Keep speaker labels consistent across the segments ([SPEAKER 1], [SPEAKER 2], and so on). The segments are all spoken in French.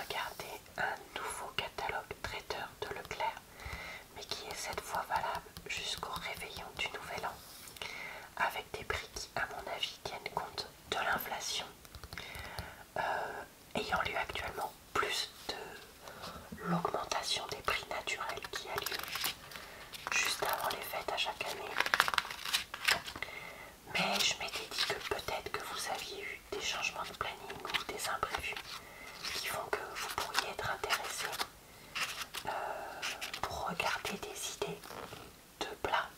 [SPEAKER 1] regardé un nouveau catalogue traiteur de Leclerc, mais qui est cette fois valable jusqu'au réveillon du Nouvel An, avec des prix qui, à mon avis, tiennent compte de l'inflation, ayant lieu actuellement, plus de l'augmentation des prix naturels qui a lieu juste avant les fêtes à chaque année. Mais je m'étais dit que peut-être que vous aviez eu des changements de planning ou des imprévus qui font que vous pourriez être intéressé pour regarder des idées de plats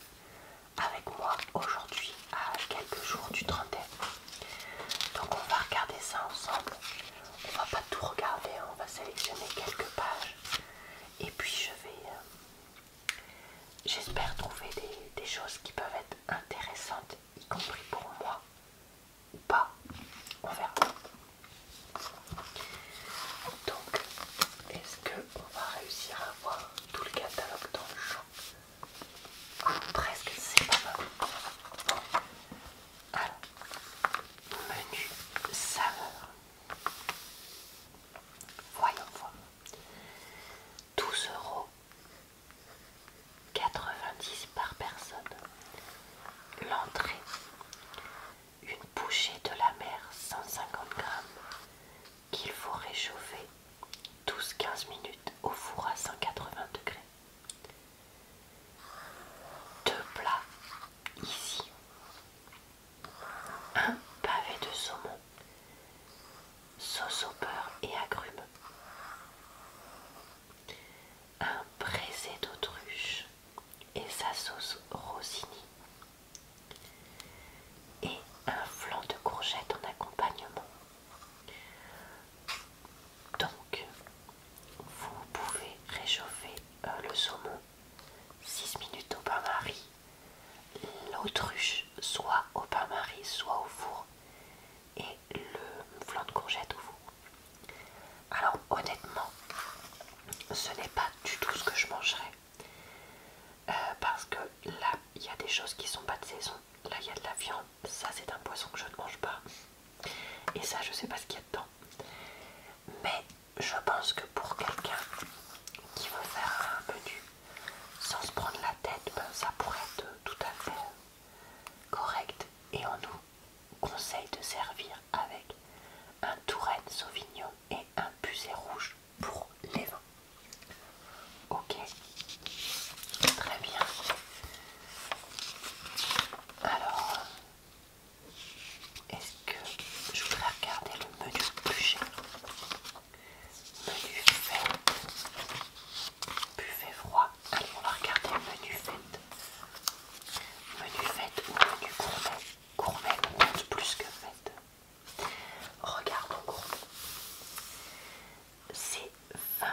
[SPEAKER 1] avec moi aujourd'hui à quelques jours du 31. Donc on va regarder ça ensemble. On va pas tout regarder, hein. On va sélectionner quelques pages et puis je vais j'espère trouver des choses qui peuvent être intéressantes, y compris pour moi ou pas, on verra. Donc est-ce qu'on va réussir à voir tout le catalogue dans le champ? Presque, c'est pas mal. Alors, menu saveur. Voyons voir. 12,90 € par personne. L'entrée, une bouchée de la mer 150 grammes qu'il faut réchauffer 12-15 minutes au four à 180 degrés. Deux plats ici. Un pavé de saumon, sauce au beurre et agrumes. Un braisé d'autruche et sa sauce rosini. Et un flan de courgettes en accompagnement. Donc, vous pouvez réchauffer le saumon 6 minutes au bain-marie, l'autruche soit au bain-marie, soit au four, et le flan de courgettes au four. Alors honnêtement, ce n'est pas du tout ce que je mangerais, parce que là, il y a des choses qui sont pas de saison. Là, il y a de la viande, ça c'est un poisson que je ne mange pas, et ça je sais pas ce qu'il y a dedans. Mais je pense que pour quelqu'un qui veut faire un menu sans se prendre la tête, ben, ça pourrait être tout à fait correct. Et on nous conseille de servir avec un Touraine Sauvignon et un Pusey rouge pour les vins. Ok, très bien. Alors, est-ce que je voudrais regarder le menu plus cher? Menu fête, buffet froid. Allez, on va regarder le menu fête. Menu fête ou menu gourmet? Gourmet compte plus que fête. Regardons gourmet. C'est 20,90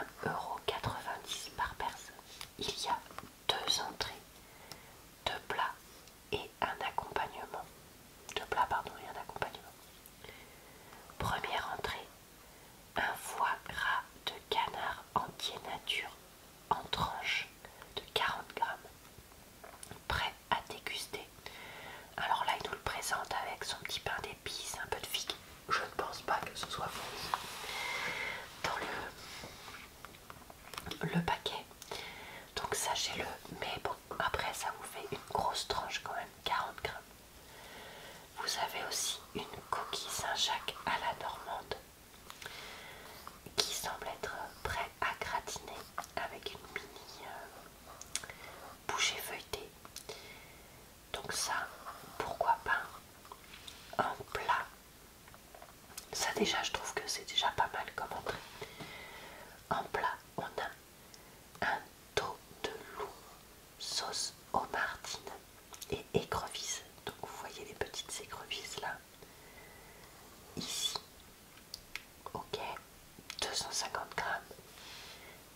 [SPEAKER 1] € par personne. Il y a deux entrées, deux plats et un accompagnement. Deux plats, pardon, et un accompagnement. Première entrée, un foie gras de canard entier nature en tranches de 40 grammes, prêt à déguster. Alors là, il nous le présente avec son petit pain d'épices, un peu de figue. Je ne pense pas que ce soit fourni dans le paquet, donc sachez-le. Mais bon, après ça vous fait une grosse tranche quand même, 40 grammes. Vous avez aussi une coquille Saint-Jacques à la normande qui semble être prêt à gratiner avec une mini bouchée feuilletée. Donc ça, pourquoi pas en plat. Ça déjà, je trouve que c'est déjà pas mal comme entrée. En plat, on a un dos de loup, sauce aux martines et écrevisses. Donc vous voyez les petites écrevisses là. Ici, ok, 250 grammes.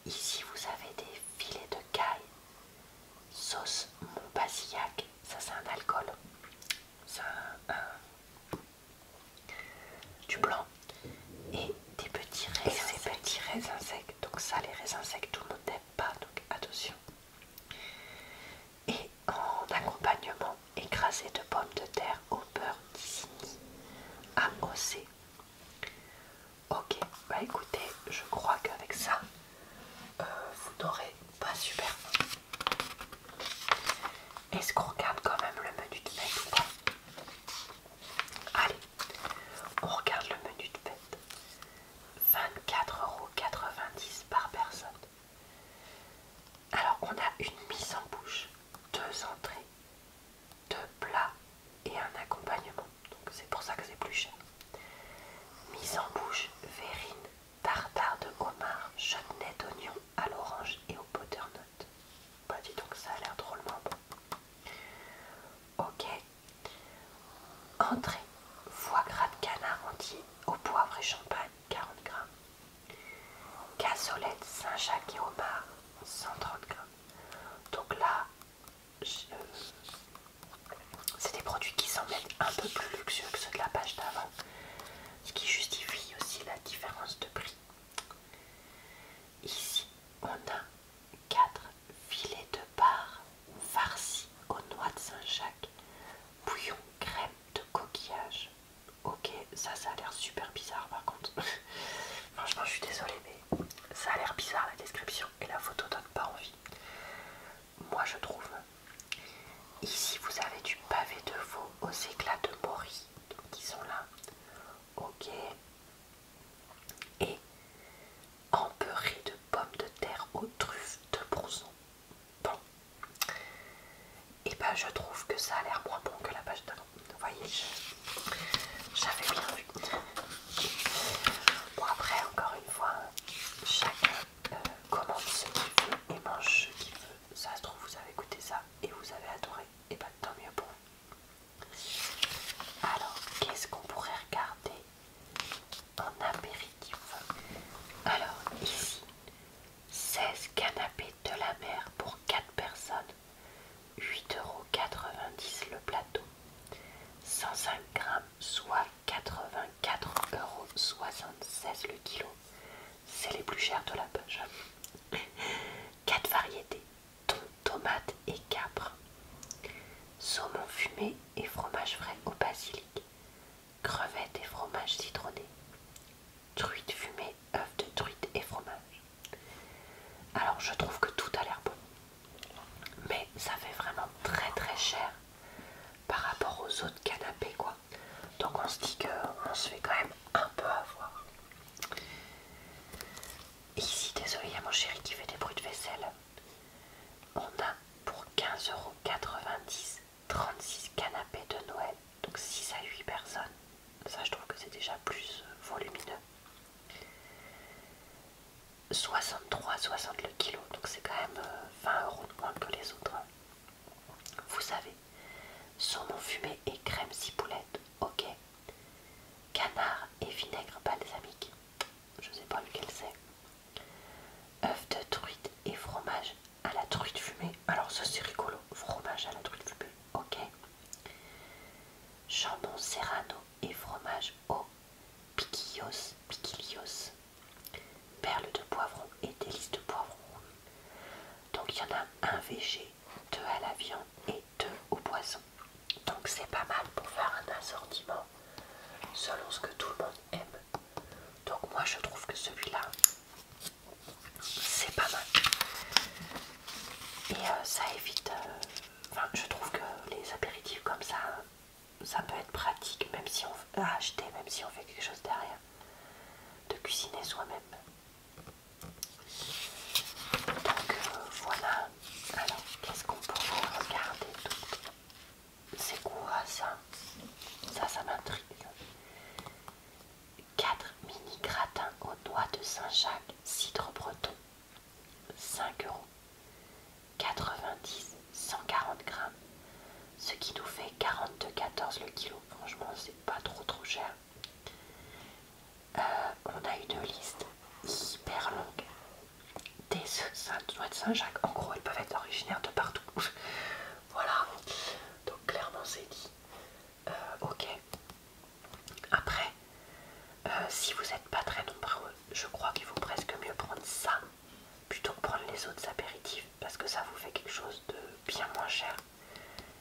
[SPEAKER 1] Ici, vous avez des filets de caille, sauce Montbazillac. Ça, c'est un alcool. C'est du blanc. Et des petits raisins. Et ces petits raisins secs. Donc ça, les raisins secs, tout le monde n'aime pas. Donc attention. Et en accompagnement, écrasé de pommes de terre au beurre d'Isigny AOC. Ok, bah écoutez, je crois Entrée, foie gras de canard entier au poivre et champagne, 40 grammes. Cassolette Saint-Jacques et homard, 130 grammes. Donc là, c'est des produits qui semblent être un peu plus luxueux que ceux de la page d'avant, ce qui justifie aussi la différence de prix. Ici, on a 4 filets de bar farcis aux noix de Saint-Jacques, bouillon crème de coquillage. Ok, ça a l'air super bizarre par contre. Franchement, je suis désolée, mais ça a l'air bizarre la description et la photo donne pas envie. Moi, je trouve. Ici, vous avez du pavé de veau aux éclats de mori, donc qui sont là. Ok. Et empeuré de pommes de terre aux truffes de Brousson. Bon. Et ben, je trouve que ça a l'air moins bon que la page d'avant. Vous voyez, j'avais bien vu. Bon, après, encore une fois, chacun commande ce qu'il veut et mange ce qu'il veut. Ça se trouve, vous avez goûté ça et vous avez adoré. Et bah, tant mieux pour vous. Alors, qu'est-ce qu'on pourrait regarder en apéritif? Alors, ici, 16 canapés de la mer pour 4 personnes. 8,90 € le plateau. 105 grammes, soit 84,76 € le kilo. C'est les plus chers de la page. 4 variétés, thon, tomate et capre. Saumon fumé et fromage frais au basilic. Crevettes et fromage citronné. Truite fumée, œufs de truite et fromage. Alors je trouve que tout a l'air bon. Mais ça fait vraiment très très cher par rapport aux autres canapés quoi. Donc on se dit qu'on se fait quand même un peu avoir. Ici, désolé, il y a mon chéri qui fait des bruits de vaisselle. On a pour 15,90 € 36 canapés de Noël, donc 6 à 8 personnes. Ça je trouve que c'est déjà plus volumineux. 63,60 € le kilo, donc c'est quand même 20 € de moins que les autres. Vous savez, saumon fumé et crème ciboulette, ok. Canard et vinaigre balsamique, je sais pas lequel c'est. Œufs de truite et fromage à la truite fumée, alors ça c'est rigolo, fromage à la truite fumée, ok. Jambon serrano et fromage au piquillos, perles de poivron et délices de poivron rouge. Donc il y en a un végé, 2 à la viande et 2 au poisson. Donc c'est pas mal pour faire un assortiment selon ce que tout le monde aime. Donc moi je trouve que celui-là c'est pas mal. Et ça évite, enfin je trouve que les apéritifs comme ça peut être pratique même si on veut acheter, même si on fait quelque chose derrière. De cuisiner soi-même. Donc voilà. Alors qu'est-ce qu'on pourrait regarder d'autre? C'est quoi ça? Ça m'intrigue. 4 mini gratins aux noix de Saint-Jacques, cidre breton. 5 €. 90, 140 grammes. Ce qui nous fait 42,14 € le kilo. Franchement, c'est pas trop cher. On a une liste hyper longue des noix de Saint-Jacques. En gros, elles peuvent être originaires de partout. Voilà. Donc clairement, c'est dit. Ok. Après, si vous n'êtes pas très nombreux, je crois qu'il vaut presque mieux prendre ça plutôt que prendre les autres apéritifs parce que ça vous fait quelque chose de bien moins cher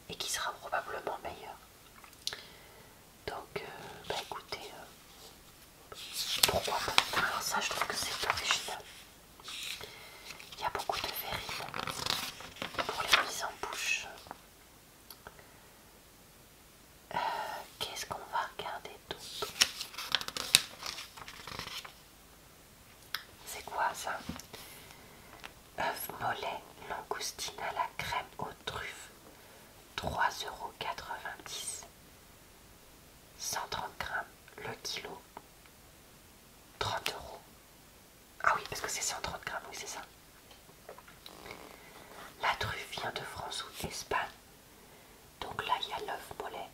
[SPEAKER 1] et qui sera probablement meilleur. Donc, bah écoutez, pourquoi pas. Alors ça, je trouve que c'est original. Il y a beaucoup de verrines pour les mises en bouche. Qu'est-ce qu'on va regarder d'autre? C'est quoi ça? Œuf mollet, langoustine à la crème aux truffes, 3,90 €. 130 grammes le kilo, 30 €. Ah oui, parce que c'est 130 grammes, oui c'est ça. La truffe vient de France ou d'Espagne. Donc là il y a l'œuf mollet,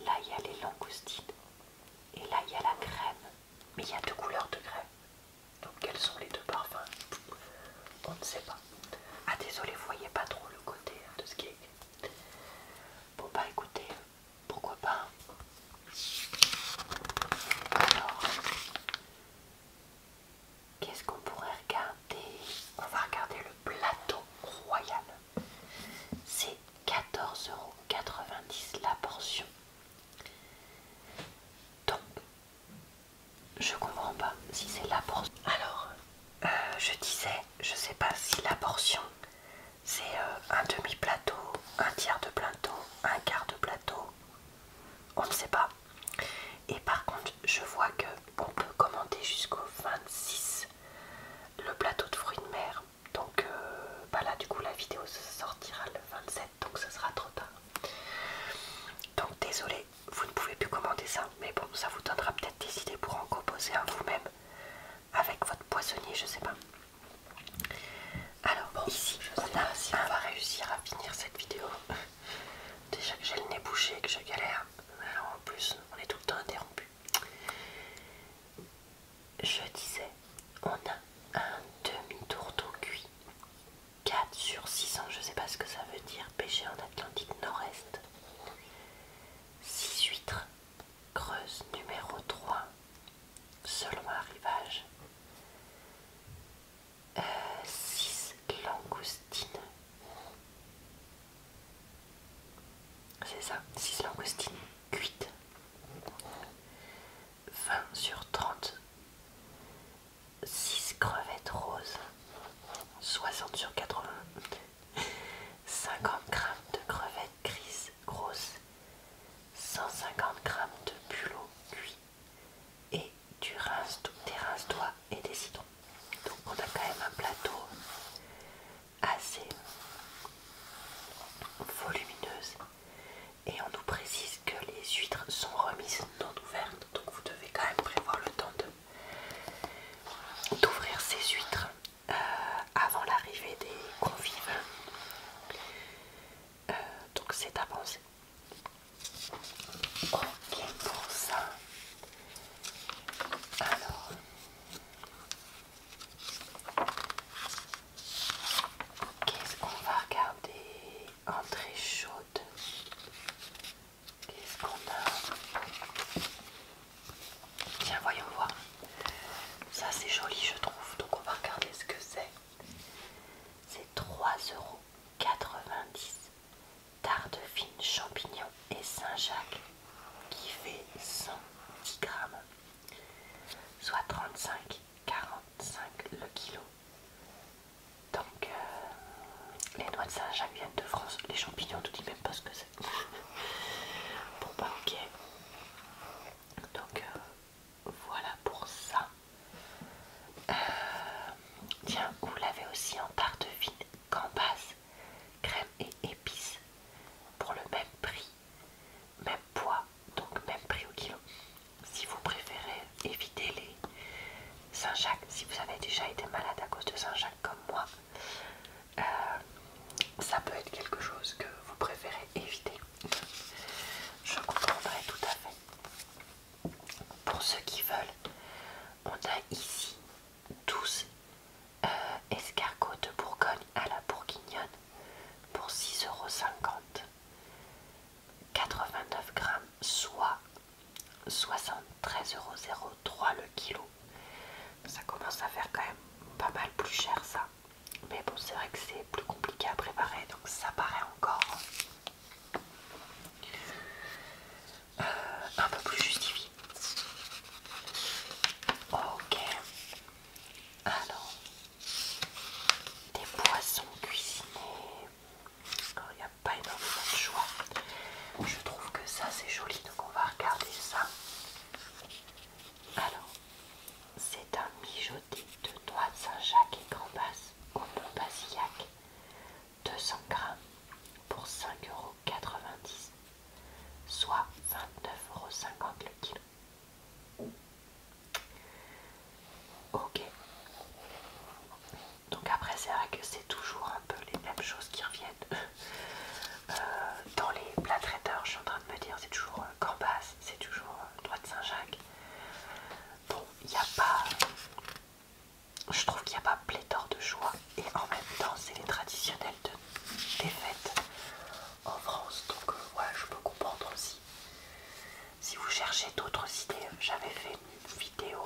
[SPEAKER 1] là il y a les composer un vous-même avec votre poissonnier, je sais pas. Alors bon, ici je sais pas si on va réussir à finir cette vidéo. Déjà que j'ai le nez bouché, que je galère, alors en plus on est tout le temps interrompu. Je disais, on a un demi-tour d'eau cuit, 4 sur 600, je sais pas ce que ça veut dire, pêché en Atlantique Nord-Est. 6 huîtres creuses numéro 3, selon arrivage. 6 langoustines. C'est ça, 6 langoustines cuites. 20 sur 30. 6 crevettes roses. 60 sur 80. 50 grammes de crevettes grises grosses. 150 grammes de bulot cuit. Et des rince-doigts et des citrons. Donc on a quand même un plateau assez volumineuse. Et on nous précise que les huîtres sont remises non ouvertes. Donc vous devez quand même prévoir le temps d'ouvrir ces huîtres avant l'arrivée des convives. Donc c'est à penser. Ok pour ça. Alors, qu'est-ce qu'on va regarder? Entrée chaude. Qu'est-ce qu'on a? Tiens, voyons voir. Ça c'est joli je trouve, donc on va regarder ce que c'est. C'est 3,90 €. Tarte fine, champignons et Saint-Jacques qui fait 110 grammes, soit 35,45 € le kilo. Donc les noix de Saint-Jacques viennent de France, les champignons, on ne dit même pas ce que c'est. Bon bah ok. Donc voilà pour ça. Tiens, vous l'avez aussi en tarte fine, gambas, crème et épices pour le même prix, même poids, donc même prix au kilo. Si vous préférez éviter les Saint-Jacques, si vous avez déjà été malade à cause de Saint-Jacques comme moi, ça peut être quelque chose que vous préférez éviter. Je comprendrai tout à fait. Pour ceux qui veulent, on a ici 12 escargots de Bourgogne à la bourguignonne pour 6,50 €. 89 grammes, soit 73,03 € le kilo. Ça commence à faire quand même pas mal plus cher ça. Mais bon, c'est vrai que c'est plus compliqué à préparer, donc ça paraît encore un peu plus justifié. Ok. Alors, des poissons cuisinés. Il n'y a pas énormément de choix. Je trouve que ça c'est joli, donc on va regarder ça. Alors, c'est un mijoté de noix de Saint-Jacques et gambas au Mont-Basillac, 200 grammes pour 5,90 €, soit 29,50 € le kilo. Ok. Donc après c'est vrai que c'est toujours un peu les mêmes choses qui reviennent. Dans les plats traiteurs, je suis en train de me dire, c'est toujours gambas, c'est toujours noix de Saint-Jacques. Bon, il n'y a pas... Je trouve qu'il n'y a pas pléthore de choix. Et en même temps, c'est les traditionnels des fêtes en France. Donc ouais, je peux comprendre aussi. Si vous cherchez d'autres idées, j'avais fait une vidéo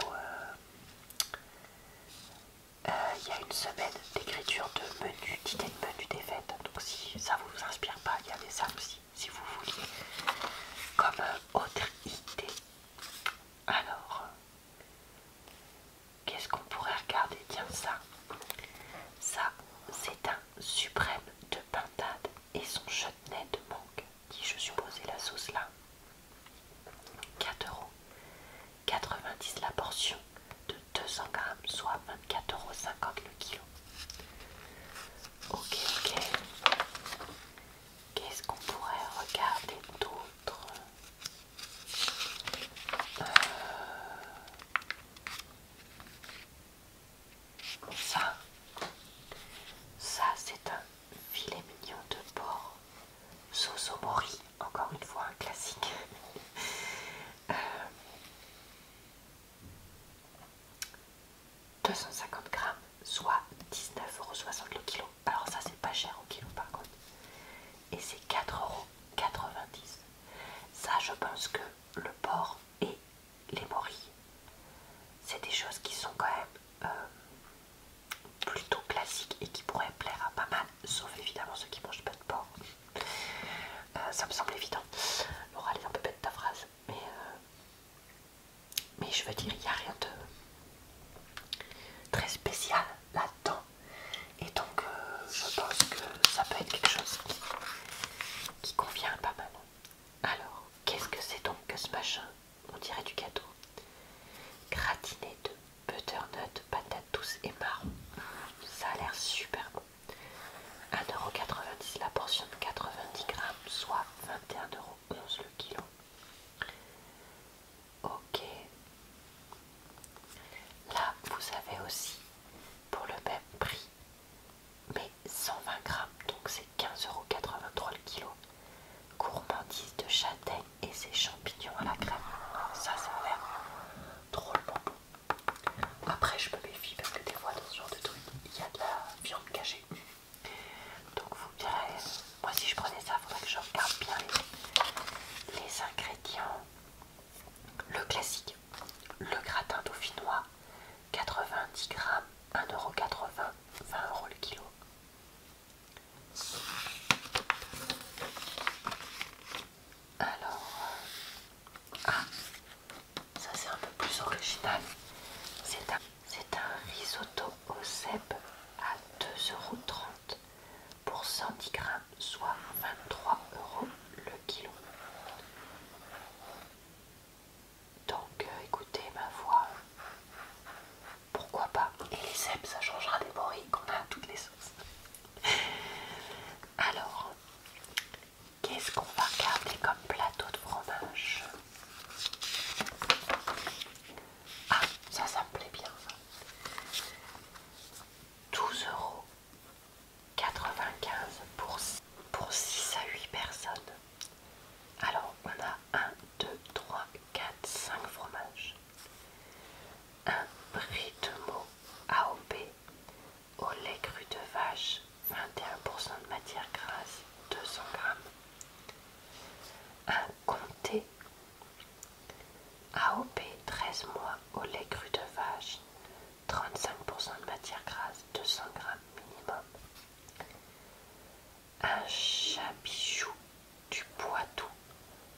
[SPEAKER 1] il y a une semaine d'écriture de menus, d'idées de menus des fêtes. Donc si ça vous inspire pas, il y avait ça aussi, si vous vouliez. Comme autre idée. Alors, qu'est-ce qu'on pourrait regarder? Tiens, ça. Ça, c'est un suprême de pintade et son chutney de mangue, qui je suppose est la sauce là. 4,90 € la portion de 200 grammes, soit 24,50 € le kilo. Ok, ok. Qu'est-ce qu'on pourrait regarder d'autre? 250 grammes, soit 19,60 € le kilo. Alors ça c'est pas cher au kilo par contre. Et c'est 4,90 €. Ça je pense que le porc et les morilles, c'est des choses qui sont quand même plutôt classiques et qui pourraient plaire à pas mal, sauf évidemment ceux qui mangent pas de porc. Ça me semble évident. Laura, elle est un peu bête ta phrase, mais je veux dire, il n'y a rien de très spécial là-dedans. Et donc, je pense que ça peut être quelque chose qui convient pas mal. Alors, qu'est-ce que c'est donc que ce machin? On dirait du gâteau. Gratiné de butternut, patates douces et marron. Ça a l'air super bon. 1,90 € la portion de 90 grammes, soit 21,11 € le kilo. Ok. Là, vous avez aussi, pour le même prix, mais 120 grammes, donc c'est 15,83 € le kilo. Gourmandise de châtaigne et ses champignons à la crème. Ça a l'air drôlement bon. Après, je me méfie parce que des fois, dans ce genre de truc, il y a de la viande cachée. Donc, vous me direz, moi si je prenais ça, il faudrait que je regarde bien les ingrédients. Le classique, le gratin dauphinois, 90 grammes, 1,80 €, 20 € le kilo. Alors, ça c'est un peu plus original. C'est un risotto au cèpe à 2,30 € pour 110 grammes, soit 23 € le kilo. Donc écoutez, ma foi, pourquoi pas. Et les cèpes, ça changera des morilles qu'on a à toutes les sauces. Alors, qu'est-ce qu'on va regarder comme plateau de fromage? Ah, ça me plaît bien ça. 12,95 € pour 6 à 8 personnes. Alors, on a 1, 2, 3, 4, 5 fromages. Un brie de meaux AOP au lait cru de vache, 21% de matière grasse, 200 grammes. Un comté AOP 13 mois au lait cru de vache, 35% de matière grasse, 200 grammes minimum. Un chabichou du Poitou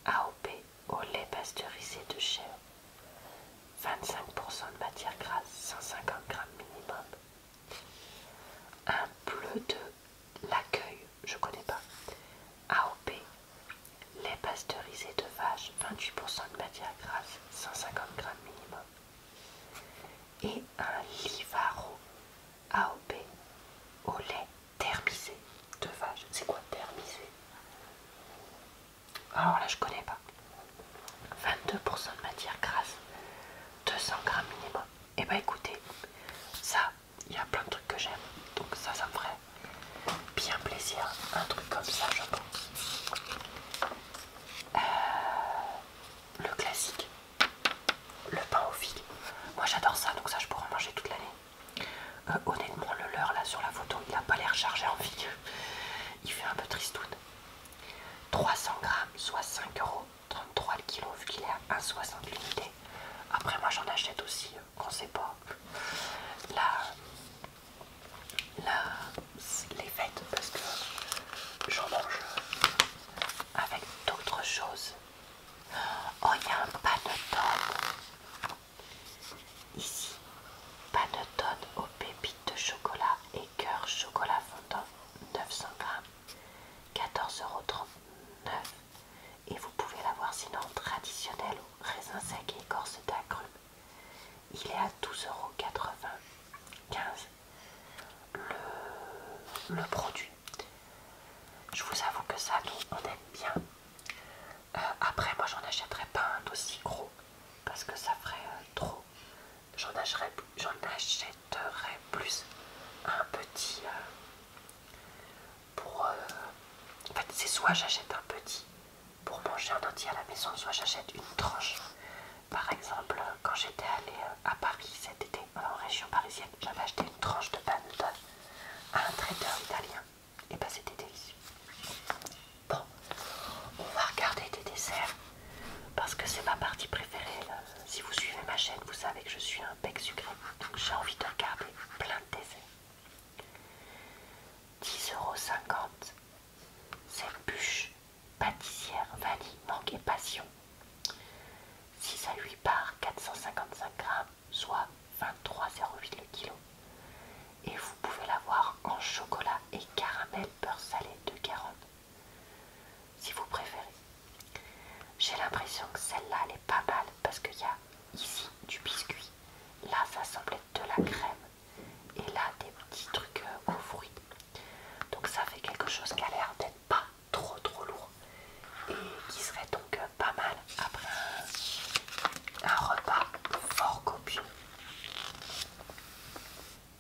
[SPEAKER 1] AOP au lait pasteurisé de chèvre, 25% de matière grasse, 150 grammes minimum. Un bleu de l'accueil, je connais pas, AOP, lait pasteurisé de vache, 28% de matière grasse, 150 grammes minimum. Et un Livaro AOP au lait thermisé de vache. C'est quoi thermisé? Alors là, je connais pas. 22% de matière grasse, 200 grammes minimum. Et bah écoutez, ça, il y a plein de trucs que j'aime. Donc ça me ferait bien plaisir. Un truc comme ça, je pense. Le classique, le pain au figues. Moi j'adore ça, donc ça je pourrais en manger toute l'année. Honnêtement, le leur là sur la photo, il n'a pas l'air chargé en figues. Il fait un peu tristoun. 300 grammes, soit 5,33 € le kilo, vu qu'il est à 1,60 € l'unité. Après, moi j'en achète aussi, on sait pas. Les fêtes, parce que j'en mange avec d'autres choses. Oh, il y a un panettone. Ici, panettone aux pépites de chocolat et cœur chocolat fondant, 900 grammes, 14,39 €. Et vous pouvez l'avoir sinon traditionnel au raisin sec et écorce d'agrumes. Il est à 12,95 € le produit. Je vous avoue que ça, nous, on aime bien. Après, moi, j'en achèterais pas un d'aussi gros parce que ça ferait trop. J'en achèterais plus un petit pour... en fait, c'est soit j'achète un petit pour manger un entier à la maison, soit j'achète une tranche. Par exemple, quand j'étais allée à Paris cet été, en région région parisienne, j'avais acheté une tranche de panettone à un traiteur italien. Et bah c'était délicieux. Bon, on va regarder des desserts parce que c'est ma partie préférée. Là. Si vous suivez ma chaîne, vous savez que je suis un bec sucré. Donc j'ai envie de regarder plein de desserts. 10,50 €. C'est bûche pâtissière, vanille, mangue et passion. 6 à 8 parts, 455 grammes, soit 23,08 € le kilo. Et vous pouvez l'avoir en chocolat et caramel beurre salé de 40 si vous préférez. J'ai l'impression que celle-là elle est pas mal parce qu'il y a ici du biscuit, là ça semble être de la crème et là des petits trucs aux fruits. Donc ça fait quelque chose qui a l'air d'être pas trop lourd et qui serait donc pas mal après un repas fort copieux.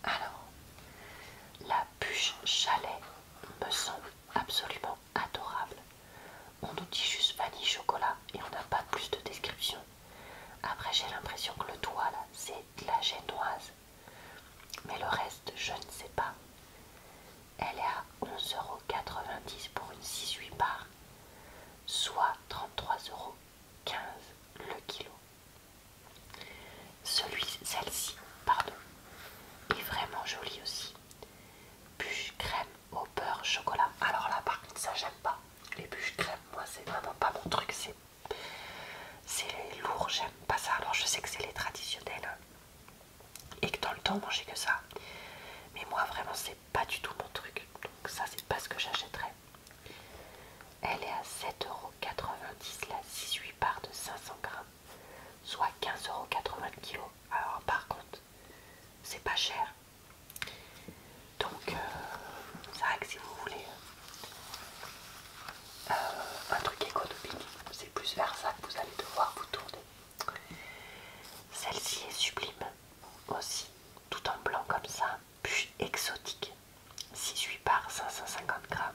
[SPEAKER 1] Alors, la bûche chalet me semble absolument adorable. On nous dit juste vanille chocolat et on n'a pas plus de description. Après j'ai l'impression que le doigt là c'est de la génoise. Mais le reste je ne sais pas. Elle est à 11,90 € pour une 6-8 parts. Soit 33,15 € le kilo. Celle-ci, pardon, est vraiment jolie aussi. Bûche crème au beurre chocolat. Alors là par contre ça j'aime pas. Les bûches crème, moi c'est vraiment pas mon truc, c'est lourd, j'aime pas ça. Alors je sais que c'est les traditionnels hein, et que dans le temps on mangeait que ça. Mais moi vraiment c'est pas du tout mon truc. Donc ça c'est pas ce que j'achèterais. Elle est à 7,90 € la 6-8 parts de 500 grammes. Soit 15,80 € le kilo. Alors par contre c'est pas cher. Donc c'est vrai que si vous voulez un truc économique, c'est plus vers ça que vous allez devoir vous tourner. Celle-ci est sublime aussi, tout en blanc comme ça, bûche exotique, 6-8 parts, 550 grammes,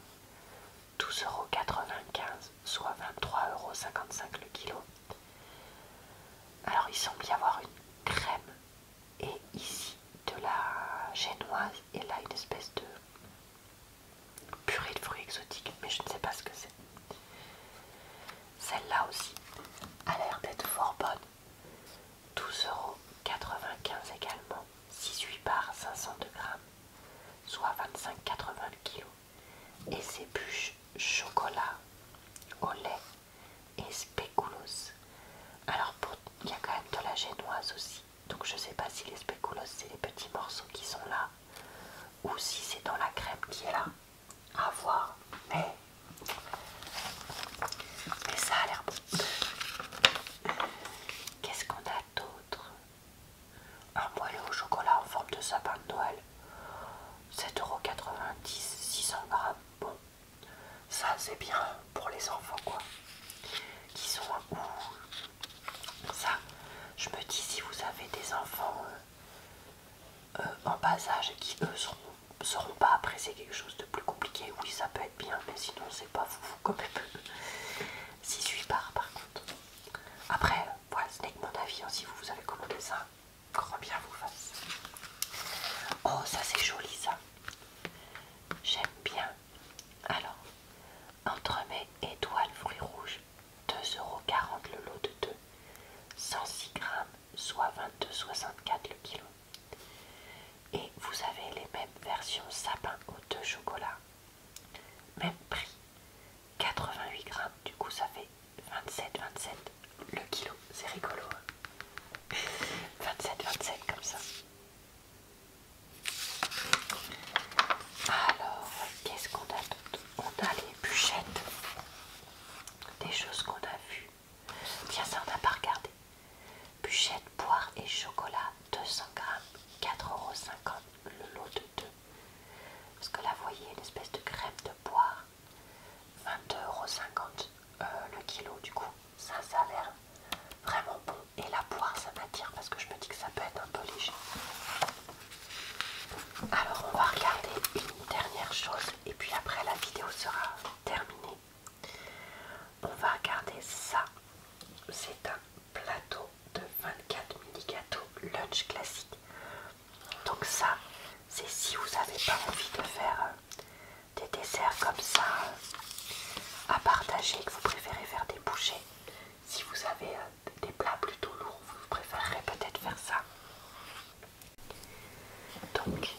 [SPEAKER 1] 12,95 €, soit 23,55 € le kilo. Alors il semble y avoir une crème et ici de la génoise et là une espèce de purée de fruits exotiques, mais je ne sais pas ce que c'est. Celle-là aussi a l'air d'être fort bonne. 12,95 € également, 6-8 parts, 502 grammes, soit 25,80 € le kilo. Et ces bûches chocolat au lait et spéculoos. Alors il y a quand même de la génoise aussi. Donc je sais pas si les spéculoos c'est les petits morceaux qui sont là ou si c'est dans la crème qui est là. À voir. Mais ça a l'air bon. Qu'est-ce qu'on a d'autre? Un moelleux au chocolat en forme de sapin de Noël. 7,90 €, 600 grammes. Bon, ça c'est bien pour les enfants quoi. Qui sont un goût. Ça, je me dis si vous avez des enfants en bas âge qui eux seront pas apprécier quelque chose de plus compliqué, oui ça peut être bien, mais sinon c'est pas foufou comme elle peut. 6-8 parts par contre. Après, voilà, ce n'est que mon avis, hein, si vous avez commandé ça, grand bien vous fasse. Oh ça c'est joli ça. J'aime bien. Alors, entremets étoile fruits rouges, 2,40 € le lot de 2, 106 grammes, soit 22,64 € le kilo. Et vous avez les mêmes versions sapin aux 2 chocolats. Même prix, 88 grammes, du coup ça fait 27,27 € le kilo. C'est rigolo. Hein, 27,27 comme ça. Alors, qu'est-ce qu'on a d'autre? On a les bûchettes. Des choses qu'on a vues. Tiens, ça on n'a pas regardé. Bûchettes, poire et chocolat, Donc ça, c'est si vous n'avez pas envie de faire des desserts comme ça à partager, que vous préférez faire des bouchées. Si vous avez des plats plutôt lourds, vous préférerez peut-être faire ça. Donc